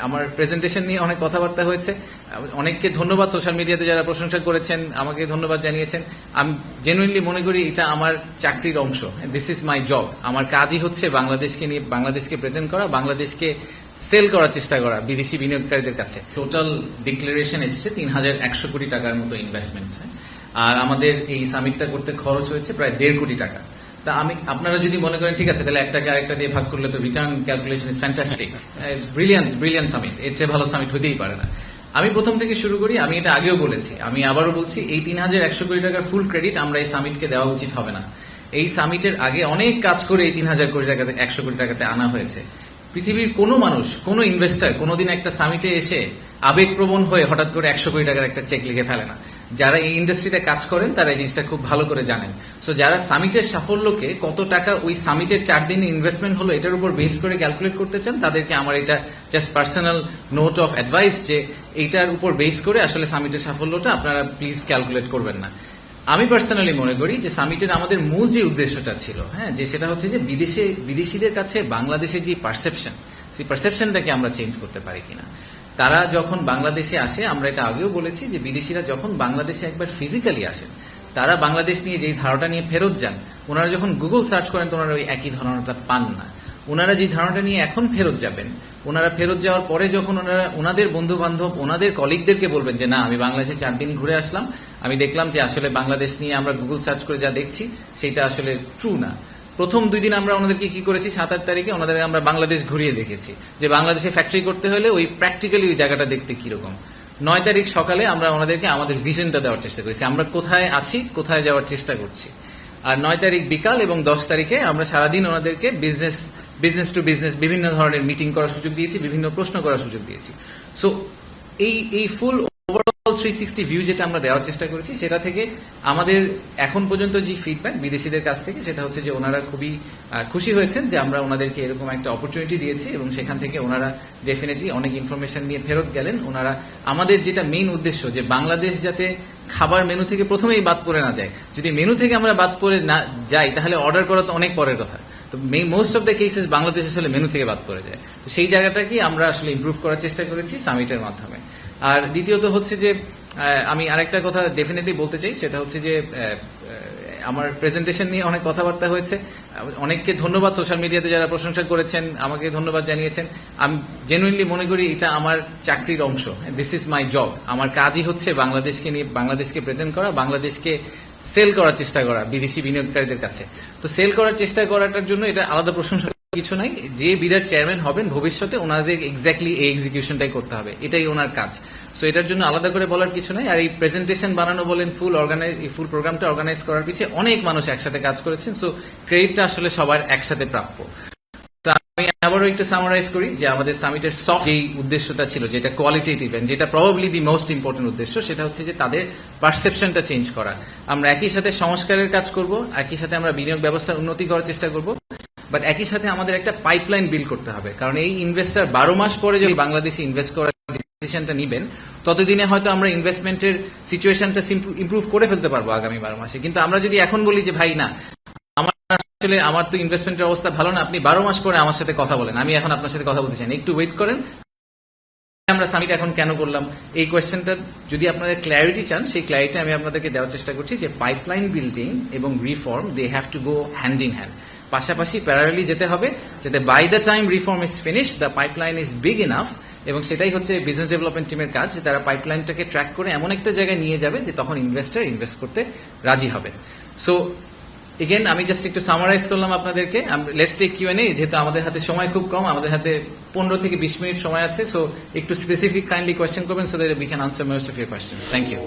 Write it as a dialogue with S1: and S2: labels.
S1: আমার প্রেজেন্টেশন নিয়ে অনেক কথাবার্তা হয়েছে। অনেককে ধন্যবাদ, সোশ্যাল মিডিয়াতে যারা প্রশংসা করেছেন আমাকে ধন্যবাদ জানিয়েছেন। আমি জেনুইনলি মনে করি এটা আমার চাকরির অংশ। This is my job. আমার কাজই হচ্ছে বাংলাদেশকে নিয়ে বাংলাদেশকে প্রেজেন্ট করা, বাংলাদেশকে সেল করার চেষ্টা করা বিদেশি বিনিয়োগকারীদের কাছে। টোটাল ডিক্লারেশন এসেছে ৩,১০০ কোটি টাকার মতো ইনভেস্টমেন্ট, আর আমাদের এই সামিটটা করতে খরচ হয়েছে প্রায় ১.৫ কোটি টাকা। তা আপনারা যদি মনে করেন ঠিক আছে তাহলে একটাকে আরেকটা দিয়ে ভাগ করলে তো return calculation is fantastic, brilliant summit, এর চেয়ে ভালো সামিট হতেই পারে না। আমি প্রথম থেকে শুরু করি, আমি এটা আগেও বলেছি, আমি আবারও বলছি, এই ৩,১০০ কোটি টাকার ফুল ক্রেডিট আমরা এই সামিটকে দেওয়া উচিত হবে না। এই সামিটের আগে অনেক কাজ করে এই ৩,০০০ কোটি টাকাতে ১০০ কোটি টাকাতে আনা হয়েছে। পৃথিবীর কোনো মানুষ, কোনো ইনভেস্টার কোনোদিন একটা সামিটে এসে আবেগপ্রবণ হয়ে হঠাৎ করে ১০০ কোটি টাকার একটা চেক লিখে ফেলে না। যারা এই ইন্ডাস্ট্রিতে কাজ করেন তারা এই জিনিসটা খুব ভালো করে জানেন। সো যারা সামিটের সাফল্যকে কত টাকা ওই সামিটের 4 দিনে ইনভেস্টমেন্ট হলো এটার উপর বেস করে ক্যালকুলেট করতে চান, তাদেরকে আমার এটা just personal note of advice যে এইটার উপর বেস করে আসলে সামিটের সাফল্যটা আপনারা প্লিজ ক্যালকুলেট করবেন না। আমি পার্সোনালি মনে করি যে সামিটের আমাদের মূল যে উদ্দেশ্যটা ছিল, যে সেটা হচ্ছে যে বিদেশিদের কাছে বাংলাদেশের যে পারসেপশন, সেই পারসেপশনটাকে আমরা চেঞ্জ করতে পারি কিনা। তারা যখন বাংলাদেশে আসে, আমরা এটা আগেও বলেছি যে বিদেশিরা যখন বাংলাদেশে একবার ফিজিক্যালি আসেন, তারা বাংলাদেশ নিয়ে যেই ধারণাটা নিয়ে ফেরত যান, ওনারা যখন গুগল সার্চ করেন তো ওনারা ওই একই ধারণাটা পান না। ওনারা যে ধারণাটা নিয়ে এখন ফেরত যাবেন, ওনারা ফেরত যাওয়ার পরে যখন ওনারা ওনাদের বন্ধু বান্ধব, ওনাদের কলিগদেরকে বলবেন যে না আমি বাংলাদেশে 4 দিন ঘুরে আসলাম, আমি দেখলাম যে আসলে বাংলাদেশ নিয়ে আমরা গুগল সার্চ করে যা দেখছি সেটা আসলে ট্রু না। প্রথম 2 দিন আমরা ওনাদেরকে কি করেছি, 7-8 তারিখে ওনাদের আমরা বাংলাদেশ ঘুরিয়ে দেখেছি যে বাংলাদেশে ফ্যাক্টরি করতে হলে ওই প্র্যাকটিক্যালি ওই জায়গাটা দেখতে কিরকম। 9 তারিখ সকালে আমরা ওনাদেরকে আমাদের ভিশনটা দেওয়ার চেষ্টা করেছি, আমরা কোথায় আছি, কোথায় যাওয়ার চেষ্টা করছি। আর 9 তারিখ বিকাল এবং 10 তারিখে আমরা সারাদিন ওনাদেরকে বিজনেস টু বিজনেস বিভিন্ন ধরনের মিটিং করার সুযোগ দিয়েছি, বিভিন্ন প্রশ্ন করার সুযোগ দিয়েছি। সো এই ফুল ওভারঅল 360 ভিউ যেটা আমরা দেওয়ার চেষ্টা করেছি, সেটা থেকে আমাদের এখন পর্যন্ত যে ফিডব্যাক বিদেশিদের কাছ থেকে সেটা হচ্ছে যে ওনারা খুবই খুশি হয়েছেন যে আমরা ওনাদেরকে এরকম একটা অপরচুনিটি দিয়েছি এবং সেখান থেকে ওনারা ডেফিনেটলি অনেক ইনফরমেশন নিয়ে ফেরত গেলেন। ওনারা আমাদের যেটা মেইন উদ্দেশ্য যে বাংলাদেশ যাতে খাবার মেনু থেকে প্রথমেই বাদ পড়ে না যায়, যদি মেনু থেকে আমরা বাদ পড়ে না যাই তাহলে অর্ডার করা তো অনেক পরের কথা। তো most of the cases Bangladesh আসলে মেনু থেকে বাদ পড়ে যায়। তো সেই জায়গাটাকে আমরা আসলে ইমপ্রুভ করার চেষ্টা করেছি সামিটের মাধ্যমে। আর দ্বিতীয়ত হচ্ছে যে আমি আরেকটা কথা ডেফিনেটলি বলতে চাই, সেটা হচ্ছে যে আমার প্রেজেন্টেশন নিয়ে অনেক কথাবার্তা হয়েছে। অনেককে ধন্যবাদ, সোশ্যাল মিডিয়াতে যারা প্রশংসা করেছেন আমাকে ধন্যবাদ জানিয়েছেন। আমি জেনুইনলি মনে করি এটা আমার চাকরির অংশ। This is my job. আমার কাজই হচ্ছে বাংলাদেশকে নিয়ে বাংলাদেশকে প্রেজেন্ট করা, বাংলাদেশকে সেল করার চেষ্টা করা বিদেশি বিনিয়োগকারীদের কাছে। তো সেল করার চেষ্টা করাটার জন্য এটা আলাদা প্রশংসা কিছু নাই। যে বিরাট চেয়ারম্যান হবেন ভবিষ্যতে ওনাদের এক্স্যাক্টলি এই এক্সিকিউশনটাই করতে হবে, এটাই ওনার কাজ। সো এটার জন্য আলাদা করে বলার কিছু নাই। আর এই প্রেজেন্টেশন বানানো বলেন, ফুল প্রোগ্রামটা অর্গানাইজ করার পিছিয়ে অনেক মানুষ একসাথে কাজ করেছেন। সো ক্রেডিটটা আসলে সবার একসাথে প্রাপ্য। তো আমি আবারও একটু সামারাইজ করি যে আমাদের সামিটের সফট যেই উদ্দেশ্যটা ছিল, যেটা কোয়ালিটেটিভ এন্ড যেটা প্রবাবলি দি মোস্ট ইম্পর্টেন্ট উদ্দেশ্য, সেটা হচ্ছে যে তাদের পারসেপশনটা চেঞ্জ করা। আমরা একই সাথে সংস্কারের কাজ করব, একই সাথে আমরা বিনিয়োগ ব্যবস্থার উন্নতি করার চেষ্টা করব, বাট একই সাথে আমাদের একটা পাইপলাইন বিল্ড করতে হবে। কারণ এই ইনভেস্টার 12 মাস পরে যদি বাংলাদেশে ইনভেস্ট করার ডিসিশনটা নিবেন, ততদিনে হয়তো আমরা ইনভেস্টমেন্টের সিচুয়েশনটা ইমপ্রুভ করে ফেলতে পারবো আগামী 12 মাসে। কিন্তু আমরা যদি এখন বলি যে ভাই না, আমার তো ইনভেস্টমেন্টের অবস্থা ভালো না, আপনি 12 মাস পরে আমার সাথে কথা বলেন, আমি এখন আপনার সাথে কথা বলতে চাই না, একটু ওয়েট করেন। আমরা সামিট এখন কেন করলাম এই কোয়েশ্চেনটা যদি আপনাদের ক্ল্যারিটি চান, সেই ক্ল্যারিটি আমি আপনাদেরকে দেওয়ার চেষ্টা করছি যে পাইপলাইন বিল্ডিং এবং reform they have to go hand in hand, পাশাপাশি প্যারালালি যেতে হবে, যাতে by the time reform is finish the pipeline is big enough. এবং সেটাই হচ্ছে বিজনেস ডেভেলপমেন্ট টিমের কাজ, যে তারা পাইপলাইনটাকে ট্র্যাক করে এমন একটা জায়গায় নিয়ে যাবে যে তখন ইনভেস্টার ইনভেস্ট করতে রাজি হবে। সো এগেন আমি জাস্ট একটু সামারাইজ করলাম আপনাদেরকে। লেটস টেক কিউএনএ, যেহেতু আমাদের হাতে সময় খুব কম, আমাদের হাতে 15 থেকে 20 মিনিট সময় আছে। সো একটু স্পেসিফিক কাইন্ডলি কোয়েশ্চেন করবেন so that we can answer most of your questions. Thank you.